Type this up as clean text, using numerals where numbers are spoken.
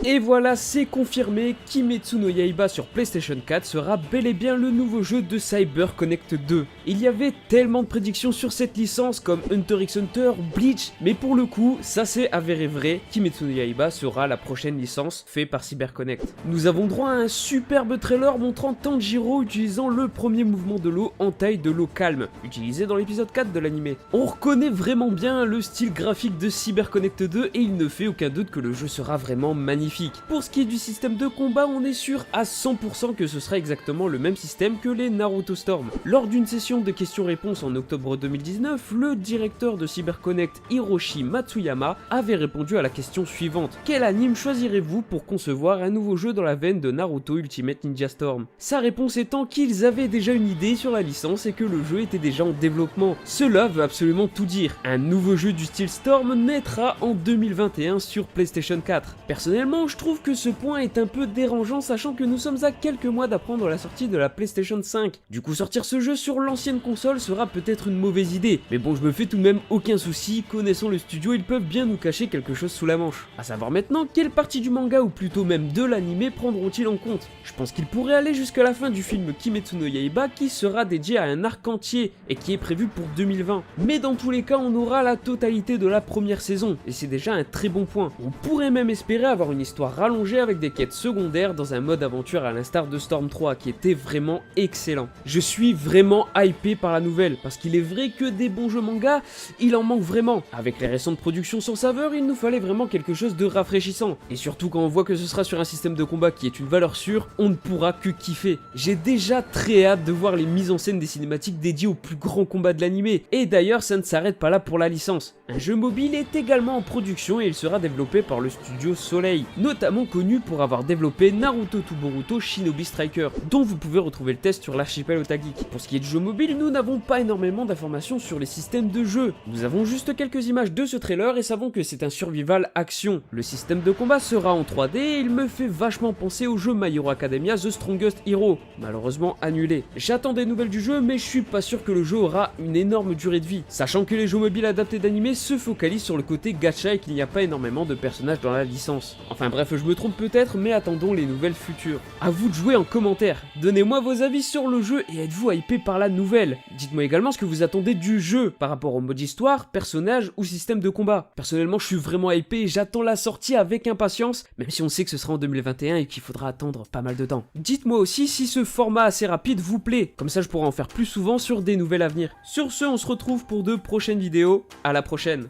Et voilà, c'est confirmé, Kimetsu no Yaiba sur PlayStation 4 sera bel et bien le nouveau jeu de CyberConnect 2. Il y avait tellement de prédictions sur cette licence comme Hunter x Hunter, Bleach, mais pour le coup, ça s'est avéré vrai, Kimetsu no Yaiba sera la prochaine licence faite par CyberConnect. Nous avons droit à un superbe trailer montrant Tanjiro utilisant le premier mouvement de l'eau en taille de l'eau calme, utilisé dans l'épisode 4 de l'anime. On reconnaît vraiment bien le style graphique de CyberConnect 2 et il ne fait aucun doute que le jeu sera vraiment magnifique. Pour ce qui est du système de combat, on est sûr à 100% que ce sera exactement le même système que les Naruto Storm. Lors d'une session de questions-réponses en octobre 2019, le directeur de CyberConnect, Hiroshi Matsuyama, avait répondu à la question suivante. Quel anime choisirez-vous pour concevoir un nouveau jeu dans la veine de Naruto Ultimate Ninja Storm? Sa réponse étant qu'ils avaient déjà une idée sur la licence et que le jeu était déjà en développement. Cela veut absolument tout dire. Un nouveau jeu du style Storm naîtra en 2021 sur PlayStation 4. Personnellement, je trouve que ce point est un peu dérangeant sachant que nous sommes à quelques mois d'apprendre la sortie de la PlayStation 5. Du coup, sortir ce jeu sur l'ancienne console sera peut-être une mauvaise idée, mais bon, je me fais tout de même aucun souci, connaissant le studio, ils peuvent bien nous cacher quelque chose sous la manche. A savoir maintenant, quelle partie du manga ou plutôt même de l'anime prendront-ils en compte? Je pense qu'ils pourraient aller jusqu'à la fin du film Kimetsu no Yaiba qui sera dédié à un arc entier et qui est prévu pour 2020. Mais dans tous les cas, on aura la totalité de la première saison, et c'est déjà un très bon point. On pourrait même espérer avoir une histoire rallongée avec des quêtes secondaires dans un mode aventure à l'instar de Storm 3 qui était vraiment excellent. Je suis vraiment hypé par la nouvelle parce qu'il est vrai que des bons jeux manga, il en manque vraiment. Avec les récentes productions sans saveur, il nous fallait vraiment quelque chose de rafraîchissant. Et surtout quand on voit que ce sera sur un système de combat qui est une valeur sûre, on ne pourra que kiffer. J'ai déjà très hâte de voir les mises en scène des cinématiques dédiées aux plus grands combats de l'anime. Et d'ailleurs, ça ne s'arrête pas là pour la licence. Un jeu mobile est également en production et il sera développé par le studio Soleil, notamment connu pour avoir développé Naruto to Boruto Shinobi Striker, dont vous pouvez retrouver le test sur l'archipel Otageek. Pour ce qui est de jeux mobiles, nous n'avons pas énormément d'informations sur les systèmes de jeu. Nous avons juste quelques images de ce trailer et savons que c'est un survival action. Le système de combat sera en 3D et il me fait vachement penser au jeu My Hero Academia The Strongest Hero, malheureusement annulé. J'attends des nouvelles du jeu mais je suis pas sûr que le jeu aura une énorme durée de vie, sachant que les jeux mobiles adaptés d'anime se focalisent sur le côté gacha et qu'il n'y a pas énormément de personnages dans la licence. Enfin bref, je me trompe peut-être, mais attendons les nouvelles futures. A vous de jouer en commentaire, donnez-moi vos avis sur le jeu et êtes-vous hypé par la nouvelle? Dites-moi également ce que vous attendez du jeu par rapport au mode histoire, personnage ou système de combat. Personnellement, je suis vraiment hypé et j'attends la sortie avec impatience, même si on sait que ce sera en 2021 et qu'il faudra attendre pas mal de temps. Dites-moi aussi si ce format assez rapide vous plaît, comme ça je pourrai en faire plus souvent sur des nouvelles à venir. Sur ce, on se retrouve pour de prochaines vidéos, à la prochaine.